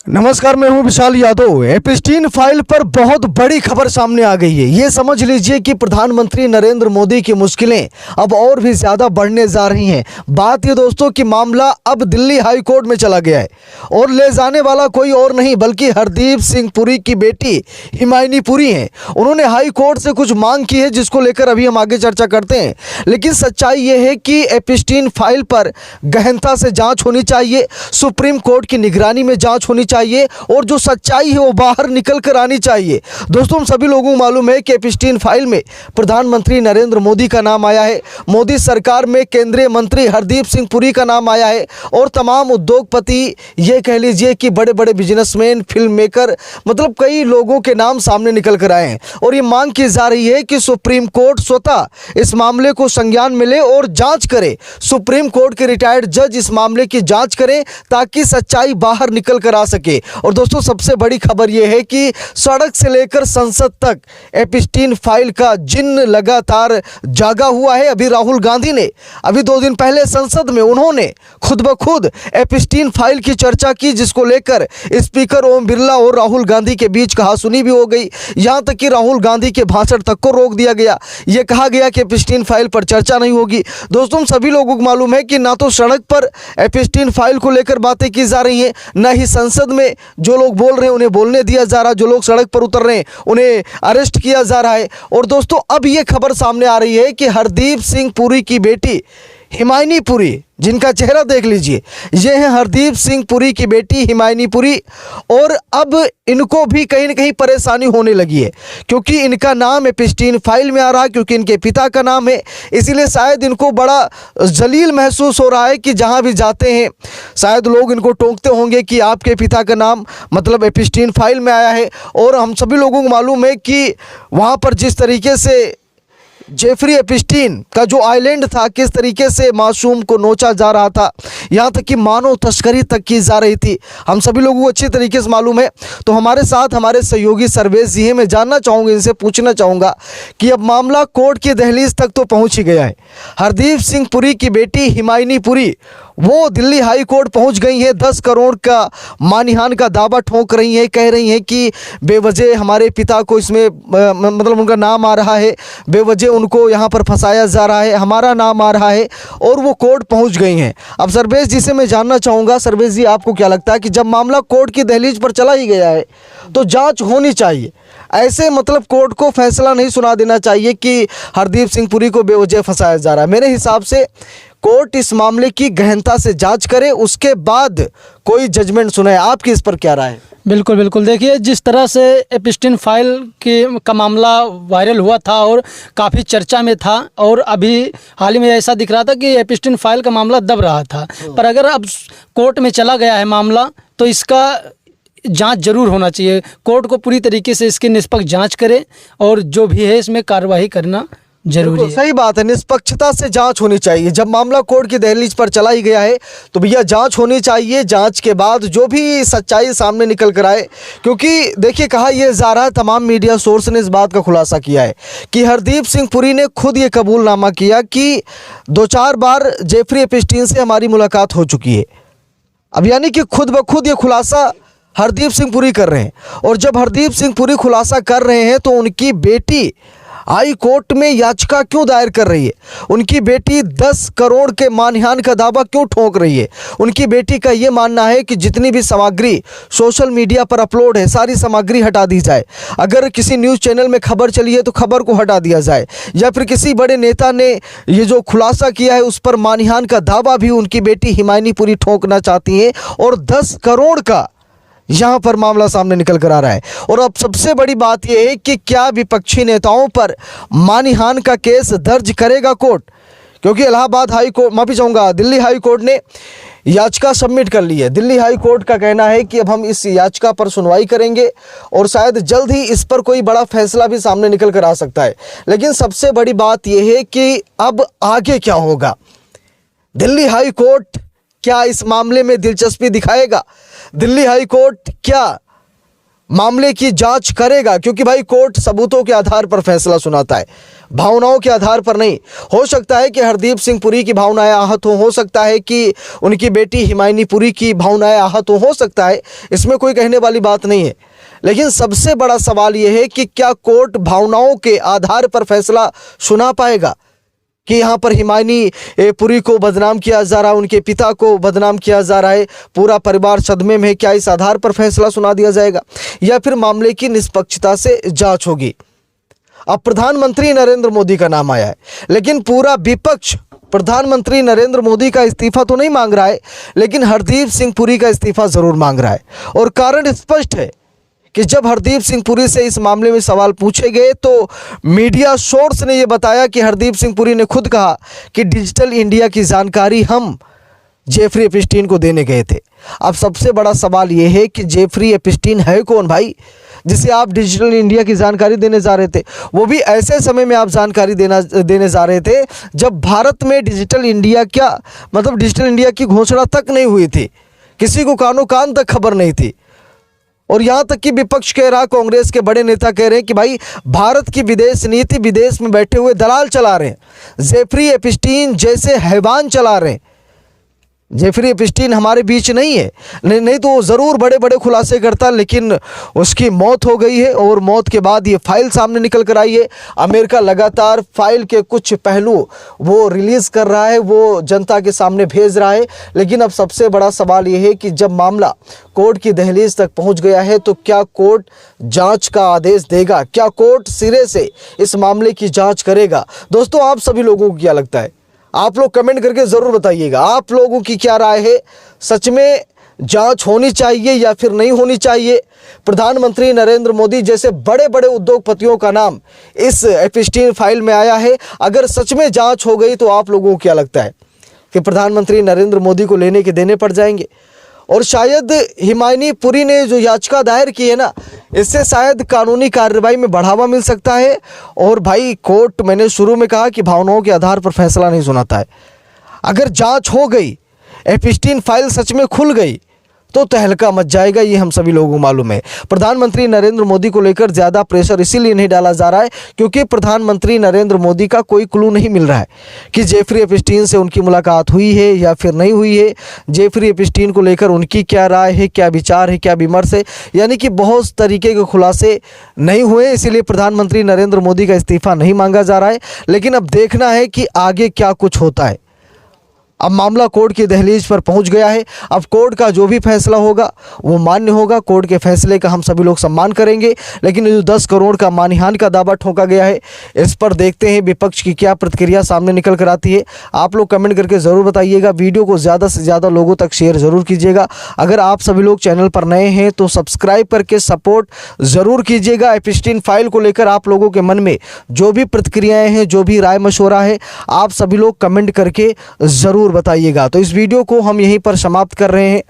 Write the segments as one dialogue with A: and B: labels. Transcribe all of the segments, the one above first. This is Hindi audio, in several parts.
A: नमस्कार, मैं हूं विशाल यादव। एपिस्टीन फाइल पर बहुत बड़ी खबर सामने आ गई है। ये समझ लीजिए कि प्रधानमंत्री नरेंद्र मोदी की मुश्किलें अब और भी ज्यादा बढ़ने जा रही हैं। बात ये दोस्तों कि मामला अब दिल्ली हाई कोर्ट में चला गया है और ले जाने वाला कोई और नहीं बल्कि हरदीप सिंह पुरी की बेटी हिमायनी पुरी हैं। उन्होंने हाई कोर्ट से कुछ मांग की है जिसको लेकर अभी हम आगे चर्चा करते हैं। लेकिन सच्चाई ये है कि एपिस्टीन फाइल पर गहनता से जाँच होनी चाहिए, सुप्रीम कोर्ट की निगरानी में जाँच होनी चाहिए और जो सच्चाई है वो बाहर निकल कर आनी चाहिए। दोस्तों, हम सभी लोगों को मालूम है कि एपिस्टीन फाइल में प्रधानमंत्री नरेंद्र मोदी का नाम आया है, मोदी सरकार में केंद्रीय मंत्री हरदीप सिंह पुरी का नाम आया है और तमाम उद्योगपति, ये कह लीजिए कि बड़े बड़े बिजनेसमैन, फिल्म मेकर, मतलब कई लोगों के नाम सामने निकल कर आए हैं। और ये मांग की जा रही है कि सुप्रीम कोर्ट स्वतः इस मामले को संज्ञान में ले और जांच करे। सुप्रीम कोर्ट के रिटायर्ड जज इस मामले की जांच करें ताकि सच्चाई बाहर निकल कर आ सके। और दोस्तों, सबसे बड़ी खबर यह है कि सड़क से लेकर संसद तक एपिस्टीन फाइल का जिन्न लगातार जागा हुआ है। अभी राहुल गांधी ने अभी 2 दिन पहले संसद में उन्होंने खुद ब खुद एपिस्टीन फाइल की चर्चा की, जिसको लेकर स्पीकर ओम बिरला और राहुल गांधी के बीच कहासुनी भी हो गई। यहां तक कि राहुल गांधी के भाषण तक को रोक दिया गया। यह कहा गया कि एपिस्टीन फाइल पर चर्चा नहीं होगी। दोस्तों, सभी लोगों को मालूम है कि ना तो सड़क पर एपिस्टीन फाइल को लेकर बातें की जा रही हैं, न ही संसद में जो लोग बोल रहे हैं उन्हें बोलने दिया जा रहा है, जो लोग सड़क पर उतर रहे हैं उन्हें अरेस्ट किया जा रहा है। और दोस्तों, अब यह खबर सामने आ रही है कि हरदीप सिंह पुरी की बेटी हिमायनी पुरी, जिनका चेहरा देख लीजिए, ये है हरदीप सिंह पुरी की बेटी हिमायनी पुरी, और अब इनको भी कहीं न कहीं परेशानी होने लगी है क्योंकि इनका नाम एपिस्टीन फाइल में आ रहा है, क्योंकि इनके पिता का नाम है। इसीलिए शायद इनको बड़ा जलील महसूस हो रहा है कि जहां भी जाते हैं शायद लोग इनको टोकते होंगे कि आपके पिता का नाम मतलब एपिस्टीन फाइल में आया है। और हम सभी लोगों को मालूम है कि वहाँ पर जिस तरीके से जेफरी एपिस्टीन का जो आइलैंड था, किस तरीके से मासूम को नोचा जा रहा था, यहाँ तक कि मानव तस्करी तक की जा रही थी, हम सभी लोगों को अच्छी तरीके से मालूम है। तो हमारे साथ हमारे सहयोगी सर्वेश जी हैं। मैं जानना चाहूँगा, इनसे पूछना चाहूँगा कि अब मामला कोर्ट की दहलीज तक तो पहुँच ही गया है। हरदीप सिंह पुरी की बेटी हिमायनी पुरी वो दिल्ली हाई कोर्ट पहुंच गई हैं। 10 करोड़ का मानहानि का दावा ठोक रही हैं, कह रही हैं कि बेवजह हमारे पिता को इसमें मतलब उनका नाम आ रहा है, बेवजह उनको यहाँ पर फंसाया जा रहा है, हमारा नाम आ रहा है, और वो कोर्ट पहुंच गई हैं। अब सर्वेश जी से मैं जानना चाहूँगा, सर्वेश जी, आपको क्या लगता है कि जब मामला कोर्ट की दहलीज पर चला ही गया है तो जाँच होनी चाहिए? ऐसे मतलब कोर्ट को फैसला नहीं सुना देना चाहिए कि हरदीप सिंह पुरी को बेवजह फंसाया जा रहा है। मेरे हिसाब से कोर्ट इस मामले की गहनता से जांच करे, उसके बाद कोई जजमेंट सुनाए। आपकी इस पर क्या राय है?
B: बिल्कुल बिल्कुल, देखिए जिस तरह से एपिस्टीन फाइल का मामला वायरल हुआ था और काफ़ी चर्चा में था, और अभी हाल ही में ऐसा दिख रहा था कि एपिस्टीन फाइल का मामला दब रहा था, पर अगर अब कोर्ट में चला गया है मामला तो इसका जांच जरूर होना चाहिए। कोर्ट को पूरी तरीके से इसकी निष्पक्ष जांच करे और जो भी है इसमें कार्रवाई करना जरूरी है।
A: सही बात है, निष्पक्षता से जांच होनी चाहिए। जब मामला कोर्ट की दहलीज पर चला ही गया है तो भैया जांच होनी चाहिए। जांच के बाद जो भी सच्चाई सामने निकल कर आए, क्योंकि देखिए कहा यह जा रहा है, तमाम मीडिया सोर्स ने इस बात का खुलासा किया है कि हरदीप सिंह पुरी ने खुद ये कबूलनामा किया कि 2-4 बार जेफरी एपिस्टीन से हमारी मुलाकात हो चुकी है। अब यानी कि खुद ब खुद ये खुलासा हरदीप सिंह पुरी कर रहे हैं। और जब हरदीप सिंह पुरी खुलासा कर रहे हैं तो उनकी बेटी हाई कोर्ट में याचिका क्यों दायर कर रही है? उनकी बेटी 10 करोड़ के मानहानि का दावा क्यों ठोक रही है? उनकी बेटी का ये मानना है कि जितनी भी सामग्री सोशल मीडिया पर अपलोड है सारी सामग्री हटा दी जाए। अगर किसी न्यूज़ चैनल में खबर चली है तो खबर को हटा दिया जाए, या फिर किसी बड़े नेता ने ये जो खुलासा किया है उस पर मानहानि का दावा भी उनकी बेटी हिमायनी पुरी ठोकना चाहती है। और 10 करोड़ का यहाँ पर मामला सामने निकल कर आ रहा है। और अब सबसे बड़ी बात यह है कि क्या विपक्षी नेताओं पर मानहानि का केस दर्ज करेगा कोर्ट? क्योंकि इलाहाबाद हाई कोर्ट, माफी चाहूँगा, दिल्ली हाई कोर्ट ने याचिका सबमिट कर ली है। दिल्ली हाई कोर्ट का कहना है कि अब हम इस याचिका पर सुनवाई करेंगे और शायद जल्द ही इस पर कोई बड़ा फैसला भी सामने निकल कर आ सकता है। लेकिन सबसे बड़ी बात यह है कि अब आगे क्या होगा? दिल्ली हाई कोर्ट क्या इस मामले में दिलचस्पी दिखाएगा? दिल्ली हाई कोर्ट क्या मामले की जांच करेगा, क्योंकि भाई कोर्ट सबूतों के आधार पर फैसला सुनाता है, भावनाओं के आधार पर नहीं। हो सकता है कि हरदीप सिंह पुरी की भावनाएं आहत हो सकता है कि उनकी बेटी हिमायनी पुरी की भावनाएं आहत हो सकता है, इसमें कोई कहने वाली बात नहीं है। लेकिन सबसे बड़ा सवाल यह है कि क्या कोर्ट भावनाओं के आधार पर फैसला सुना पाएगा कि यहाँ पर हिमायनी पुरी को बदनाम किया जा रहा है, उनके पिता को बदनाम किया जा रहा है, पूरा परिवार सदमे में है। क्या इस आधार पर फैसला सुना दिया जाएगा या फिर मामले की निष्पक्षता से जांच होगी? अब प्रधानमंत्री नरेंद्र मोदी का नाम आया है, लेकिन पूरा विपक्ष प्रधानमंत्री नरेंद्र मोदी का इस्तीफा तो नहीं मांग रहा है, लेकिन हरदीप सिंह पुरी का इस्तीफा जरूर मांग रहा है। और कारण स्पष्ट है कि जब हरदीप सिंह पुरी से इस मामले में सवाल पूछे गए तो मीडिया सोर्स ने यह बताया कि हरदीप सिंह पुरी ने खुद कहा कि डिजिटल इंडिया की जानकारी हम जेफरी एपिस्टीन को देने गए थे। अब सबसे बड़ा सवाल यह है कि जेफरी एपिस्टीन है कौन भाई, जिसे आप डिजिटल इंडिया की जानकारी देने जा रहे थे? वो भी ऐसे समय में आप जानकारी देने जा रहे थे जब भारत में डिजिटल इंडिया डिजिटल इंडिया की घोषणा तक नहीं हुई थी, किसी को कानो कान तक खबर नहीं थी। और यहाँ तक कि विपक्ष कह रहा, कांग्रेस के बड़े नेता कह रहे हैं कि भाई भारत की विदेश नीति विदेश में बैठे हुए दलाल चला रहे हैं, जेफरी एपिस्टीन जैसे हैवान चला रहे हैं। जेफरी एपिस्टीन हमारे बीच नहीं है, नहीं तो वो ज़रूर बड़े बड़े खुलासे करता, लेकिन उसकी मौत हो गई है और मौत के बाद ये फाइल सामने निकल कर आई है। अमेरिका लगातार फाइल के कुछ पहलू वो रिलीज़ कर रहा है, वो जनता के सामने भेज रहा है। लेकिन अब सबसे बड़ा सवाल ये है कि जब मामला कोर्ट की दहलीज तक पहुंच गया है तो क्या कोर्ट जांच का आदेश देगा? क्या कोर्ट सिरे से इस मामले की जाँच करेगा? दोस्तों, आप सभी लोगों को क्या लगता है? आप लोग कमेंट करके ज़रूर बताइएगा, आप लोगों की क्या राय है? सच में जांच होनी चाहिए या फिर नहीं होनी चाहिए? प्रधानमंत्री नरेंद्र मोदी जैसे बड़े बड़े उद्योगपतियों का नाम इस एपिस्टीन फाइल में आया है। अगर सच में जांच हो गई तो आप लोगों को क्या लगता है कि प्रधानमंत्री नरेंद्र मोदी को लेने के देने पड़ जाएंगे? और शायद हिमायनी पुरी ने जो याचिका दायर की है ना, इससे शायद कानूनी कार्रवाई में बढ़ावा मिल सकता है। और भाई कोर्ट, मैंने शुरू में कहा कि भावनाओं के आधार पर फैसला नहीं सुनाता है। अगर जांच हो गई, एपिस्टीन फाइल सच में खुल गई तो तहलका मच जाएगा, ये हम सभी लोगों को मालूम है। प्रधानमंत्री नरेंद्र मोदी को लेकर ज़्यादा प्रेशर इसीलिए नहीं डाला जा रहा है क्योंकि प्रधानमंत्री नरेंद्र मोदी का कोई क्लू नहीं मिल रहा है कि जेफरी एपिस्टीन से उनकी मुलाकात हुई है या फिर नहीं हुई है, जेफरी एपिस्टीन को लेकर उनकी क्या राय है, क्या विचार है, क्या विमर्श है। यानी कि बहुत तरीके के खुलासे नहीं हुए, इसीलिए प्रधानमंत्री नरेंद्र मोदी का इस्तीफा नहीं मांगा जा रहा है। लेकिन अब देखना है कि आगे क्या कुछ होता है। अब मामला कोर्ट की दहलीज पर पहुंच गया है। अब कोर्ट का जो भी फैसला होगा वो मान्य होगा। कोर्ट के फैसले का हम सभी लोग सम्मान करेंगे। लेकिन जो 10 करोड़ का मानहानि का दावा ठोका गया है, इस पर देखते हैं विपक्ष की क्या प्रतिक्रिया सामने निकल कर आती है। आप लोग कमेंट करके ज़रूर बताइएगा। वीडियो को ज़्यादा से ज़्यादा लोगों तक शेयर ज़रूर कीजिएगा। अगर आप सभी लोग चैनल पर नए हैं तो सब्सक्राइब करके सपोर्ट ज़रूर कीजिएगा। एपिस्टीन फाइल को लेकर आप लोगों के मन में जो भी प्रतिक्रियाएँ हैं, जो भी राय मशवरा है, आप सभी लोग कमेंट करके ज़रूर बताइएगा। तो इस वीडियो को हम यहीं पर समाप्त कर रहे हैं।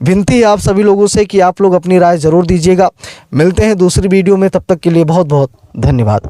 A: विनती है आप सभी लोगों से कि आप लोग अपनी राय जरूर दीजिएगा। मिलते हैं दूसरी वीडियो में, तब तक के लिए बहुत बहुत धन्यवाद।